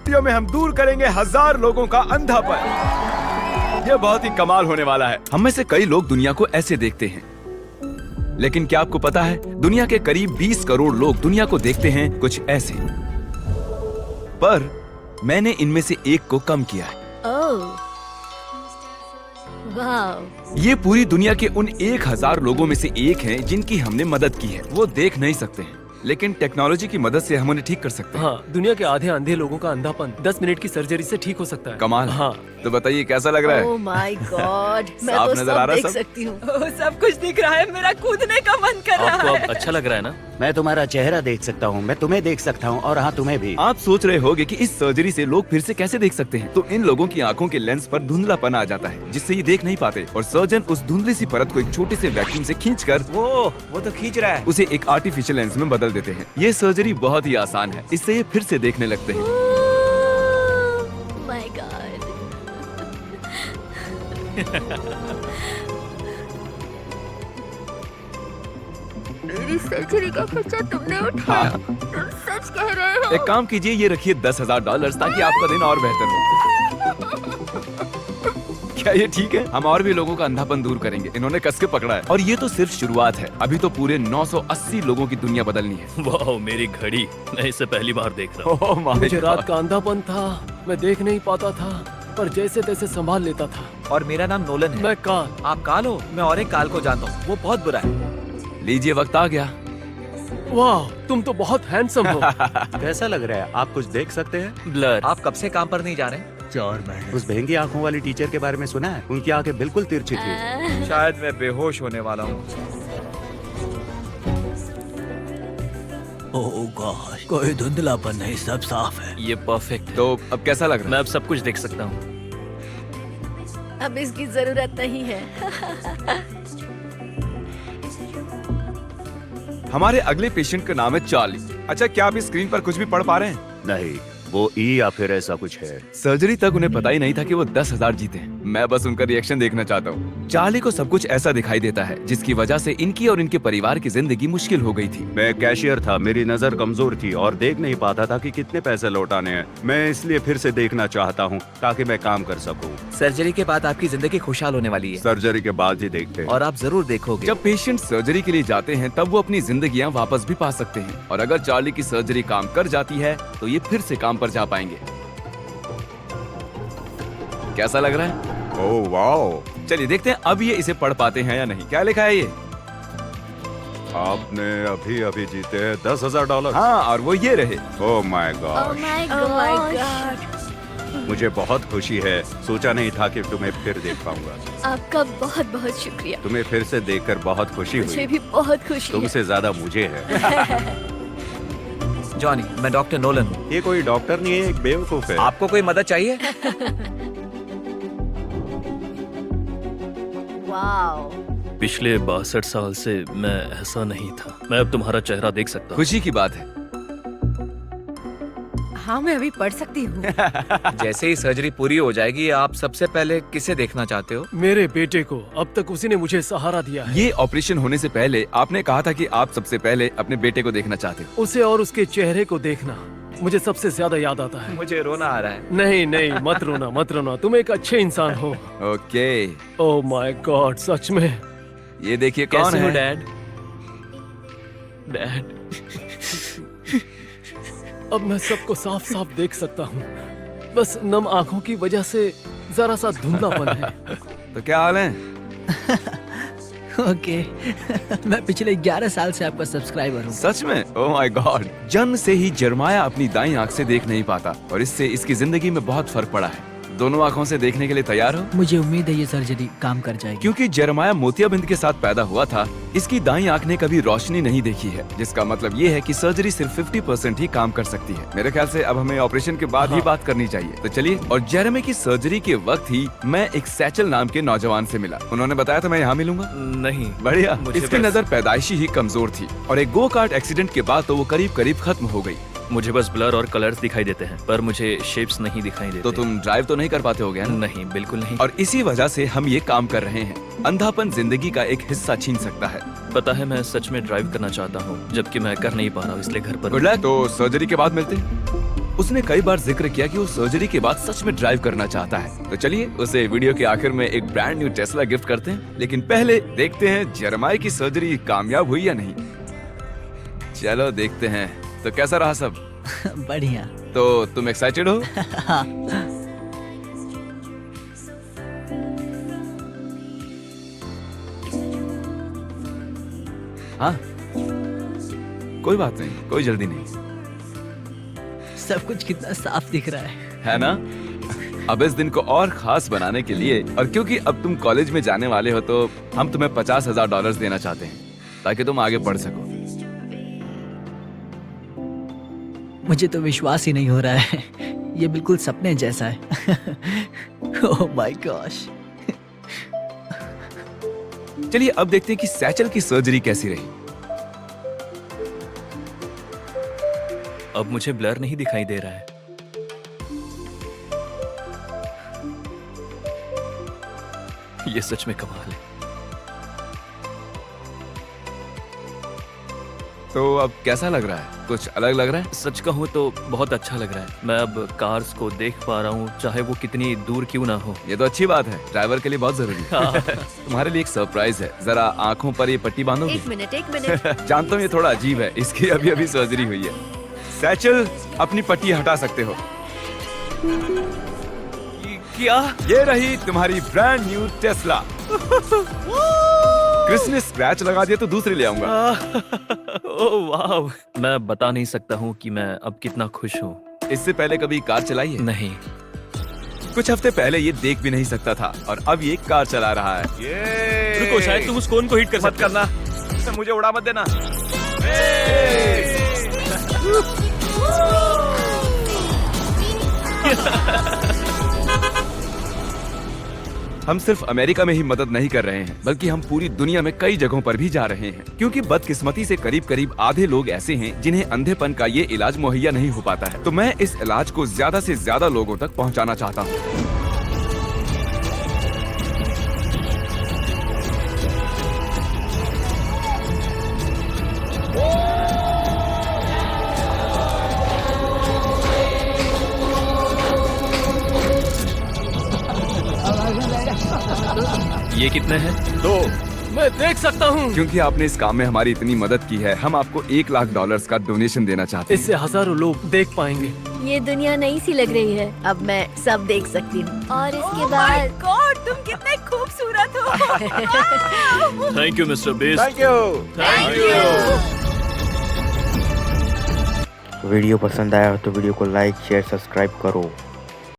Video में हम दूर करेंगे 1000 लोगों का अंधापन। यह बहुत ही कमाल होने वाला है। हम में से कई लोग दुनिया को ऐसे देखते हैं, लेकिन क्या आपको पता है दुनिया के करीब 20 करोड़ लोग दुनिया को देखते हैं कुछ ऐसे। पर मैंने इनमें से एक को कम किया है। वाह। ये पूरी दुनिया के उन 1000 लोगों में से एक हैं जिनकी हमने मदद की है। वो देख नहीं सकते हैं, लेकिन टेक्नोलॉजी की मदद से हम उन्हें ठीक कर सकते हैं। हाँ, दुनिया के आधे अंधे लोगों का अंधापन 10 मिनट की सर्जरी से ठीक हो सकता है। कमाल। हाँ, तो बताइए कैसा लग रहा है? ओह माय गॉड, मैं साफ तो नजर आ सब रहा है देख सब? सकती हूँ। सब कुछ दिख रहा है, मेरा कूदने का मन कर रहा आपको है। अब अच्छा लग रहा है ना? मैं तुम्हारा चेहरा देख सकता हूँ, मैं तुम्हें देख सकता हूँ और हाँ तुम्हें भी। आप सोच रहे होंगे कि इस सर्जरी से लोग फिर से कैसे देख सकते हैं। तो इन लोगों की आंखों के लेंस पर धुंधलापन आ जाता है, जिससे ये देख नहीं पाते, और सर्जन उस धुंधली सी परत को एक छोटे से वैक्यूम से खींचकर वो तो खींच रहा है। उसे एक आर्टिफिशियल लेंस में बदल देते हैं। ये सर्जरी बहुत ही आसान है, इससे ये फिर से देखने लगते हैं। My God. मेरी सर्जरी का खर्चा तुमने उठाया। तुम सच कह रहे हो? एक काम कीजिए, ये रखिए $10,000 ताकि आपका दिन और बेहतर हो। क्या ये ठीक है? हम और भी लोगों का अंधापन दूर करेंगे। इन्होंने कस के पकड़ा है, और ये तो सिर्फ शुरुआत है। अभी तो पूरे 980 लोगों की दुनिया बदलनी है। वाह, मेरी घड़ी, मैं इसे पहली बार देख रहा हूँ। ओह माय मुझे रात गॉड। का अंधापन था, मैं देख नहीं पाता था, पर जैसे तैसे संभाल लेता था। और मेरा नाम नोलन है। मैं काल। आप काल हो? मैं और एक काल को जानता हूँ, वो बहुत बुरा है। लीजिए, वक्त आ गया। वाह, तुम तो बहुत हैंडसम हो। कैसा लग रहा है? आप कुछ देख सकते हैं? ब्लर। आप कब से काम पर नहीं जा रहे? उस बहंगी आंखों वाली टीचर के बारे में सुना है? उनकी आंखें बिल्कुल तिरछी थी। शायद मैं बेहोश होने वाला हूँ। ओह गॉश, कोई धुंधलापन नहीं, सब साफ है। ये परफेक्ट है। तो अब कैसा लग रहा मैं अब सब कुछ देख सकता हूँ। अब इसकी जरूरत नहीं है। है? हमारे अगले पेशेंट का नाम है चार्ली। अच्छा, क्या आप इस स्क्रीन पर कुछ भी पढ़ पा रहे हैं? नहीं, वो ई या फिर ऐसा कुछ है। सर्जरी तक उन्हें पता ही नहीं था कि वो 10,000 जीते हैं। मैं बस उनका रिएक्शन देखना चाहता हूँ। चार्ली को सब कुछ ऐसा दिखाई देता है जिसकी वजह से इनकी और इनके परिवार की जिंदगी मुश्किल हो गई थी। मैं कैशियर था, मेरी नजर कमजोर थी और देख नहीं पाता था कि कितने पैसे लौटाने हैं। मैं इसलिए फिर से देखना चाहता हूँ ताकि मैं काम कर सकूँ। सर्जरी के बाद आपकी जिंदगी खुशहाल होने वाली है, सर्जरी के बाद ही देखते हैं। और आप जरूर देखोगे। जब पेशेंट सर्जरी के लिए जाते हैं तब वो अपनी जिंदगियां वापस भी पा सकते हैं, और अगर चार्ली की सर्जरी काम कर जाती है तो ये फिर से काम पर जा पाएंगे। कैसा लग रहा है? ओह वाह, चलिए देखते हैं अब ये इसे पढ़ पाते हैं या नहीं। क्या लिखा है ये? आपने अभी अभी जीते हैं $10,000। हाँ, और वो ये रहे। Oh my oh God, my God. मुझे बहुत खुशी है। सोचा नहीं था कि तुम्हें फिर देख पाऊंगा। आपका बहुत बहुत शुक्रिया। तुम्हें फिर से देखकर बहुत खुशी मुझे हुई। भी बहुत खुशी है। तुमसे ज्यादा मुझे है। जॉनी, मैं डॉक्टर नोलन हूँ। ये कोई डॉक्टर नहीं है, एक बेवकूफ है। आपको कोई मदद चाहिए? वाओ। पिछले 62 साल से मैं ऐसा नहीं था। मैं अब तुम्हारा चेहरा देख सकता हूँ। खुशी की बात है। हाँ, मैं अभी पढ़ सकती हूँ। जैसे ही सर्जरी पूरी हो जाएगी, आप सबसे पहले किसे देखना चाहते हो? मेरे बेटे को। अब तक उसी ने मुझे सहारा दिया है। ये ऑपरेशन होने से पहले आपने कहा था कि आप सबसे पहले अपने बेटे को देखना चाहते हो। उसे और उसके चेहरे को देखना मुझे सबसे ज्यादा याद आता है। मुझे रोना आ रहा है। नहीं नहीं, मत रोना मत रोना, तुम एक अच्छे इंसान हो। ओके, ओह माय गॉड, सच में। ये देखिए कौन कैसे हो है? डैड? डैड, अब मैं सबको साफ साफ देख सकता हूँ। बस नम आंखों की वजह से जरा सा धुंधलापन है। तो क्या हाल है? ओके। मैं पिछले 11 साल से आपका सब्सक्राइबर हूँ। सच में? Oh my God. जन्म से ही जरमाया अपनी दाईं आंख से देख नहीं पाता, और इससे इसकी जिंदगी में बहुत फर्क पड़ा है। दोनों आंखों से देखने के लिए तैयार हो? मुझे उम्मीद है ये सर्जरी काम कर जाएगी। क्योंकि जरमाया मोतियाबिंद के साथ पैदा हुआ था, इसकी दाईं आंख ने कभी रोशनी नहीं देखी है, जिसका मतलब ये है कि सर्जरी सिर्फ 50% ही काम कर सकती है। मेरे ख्याल से अब हमें ऑपरेशन के बाद ही बात करनी चाहिए। तो चलिए। और जेरेमी की सर्जरी के वक्त ही मैं एक सैचल नाम के नौजवान से मिला। उन्होंने बताया था मैं यहाँ मिलूंगा। नहीं, बढ़िया। मुझे इसकी बस- नजर पैदाइशी ही कमजोर थी, और एक गो कार्ट एक्सीडेंट के बाद तो वो करीब करीब खत्म हो गई। मुझे बस ब्लर और कलर्स दिखाई देते हैं, पर मुझे शेप्स नहीं दिखाई देते। तो तुम ड्राइव तो नहीं कर पाते होगे ना? नहीं, बिल्कुल नहीं। और इसी वजह से हम ये काम कर रहे हैं। अंधापन जिंदगी का एक हिस्सा छीन सकता है। पता है, मैं सच में ड्राइव करना चाहता हूँ, जबकि मैं कर नहीं पा रहा हूँ, इसलिए घर पर। Good luck. तो सर्जरी के बाद मिलते हैं। उसने कई बार जिक्र किया कि वो सर्जरी के बाद सच में ड्राइव करना चाहता है। तो चलिए उसे वीडियो के आखिर में एक ब्रांड न्यू टेस्ला गिफ्ट करते हैं। लेकिन पहले देखते हैं जेरेमाया की सर्जरी कामयाब हुई या नहीं। चलो देखते हैं। तो कैसा रहा सब? बढ़िया। तो तुम एक्साइटेड हो? हाँ, कोई बात नहीं, कोई जल्दी नहीं, सब कुछ कितना साफ दिख रहा है ना? अब इस दिन को और खास बनाने के लिए और क्योंकि अब तुम कॉलेज में जाने वाले हो तो हम तुम्हें $50,000 देना चाहते हैं ताकि तुम आगे पढ़ सको। मुझे तो विश्वास ही नहीं हो रहा है, ये बिल्कुल सपने जैसा है। Oh my gosh. चलिए अब देखते हैं कि सैचल की सर्जरी कैसी रही। अब मुझे ब्लर नहीं दिखाई दे रहा है। ये सच में कमाल है। तो अब कैसा लग रहा है? कुछ अलग लग रहा है? सच कहूँ तो बहुत अच्छा लग रहा है। मैं अब कार्स को देख पा रहा हूँ, चाहे वो कितनी दूर क्यों ना हो। ये तो अच्छी बात है, ड्राइवर के लिए बहुत जरूरी है। तुम्हारे लिए एक सरप्राइज है, जरा आंखों पर ये पट्टी बांधोगे? एक मिनट। जानता हूँ ये थोड़ा अजीब है, इसकी अभी अभी सर्जरी हुई है। सैचल अपनी पट्टी हटा सकते हो। क्या? ये रही तुम्हारी ब्रांड न्यू टेस्ला। क्रिस ने स्क्रैच लगा दिया तो दूसरी ले आऊंगा। ओह वाव। मैं बता नहीं सकता हूँ कि मैं अब कितना खुश हूँ। इससे पहले कभी कार चलाई है? नहीं। कुछ हफ्ते पहले ये देख भी नहीं सकता था और अब ये कार चला रहा है। रुको, शायद तुम उस कोन को हिट कर मत करना, मुझे उड़ा मत देना। हम सिर्फ अमेरिका में ही मदद नहीं कर रहे हैं बल्कि हम पूरी दुनिया में कई जगहों पर भी जा रहे हैं, क्योंकि बदकिस्मती से करीब करीब आधे लोग ऐसे हैं जिन्हें अंधेपन का ये इलाज मुहैया नहीं हो पाता है। तो मैं इस इलाज को ज्यादा से ज्यादा लोगों तक पहुंचाना चाहता हूं। ये कितने हैं? 2। मैं देख सकता हूँ। क्योंकि आपने इस काम में हमारी इतनी मदद की है, हम आपको $1,00,000 का डोनेशन देना चाहते हैं। इससे हजारों लोग देख पाएंगे। ये दुनिया नई सी लग रही है, अब मैं सब देख सकती हूँ। और इसके बाद गॉड, तुम कितने खूबसूरत हो। Thank you mister beast. Thank you. Video पसंद आया हो तो वीडियो को लाइक शेयर सब्सक्राइब करो।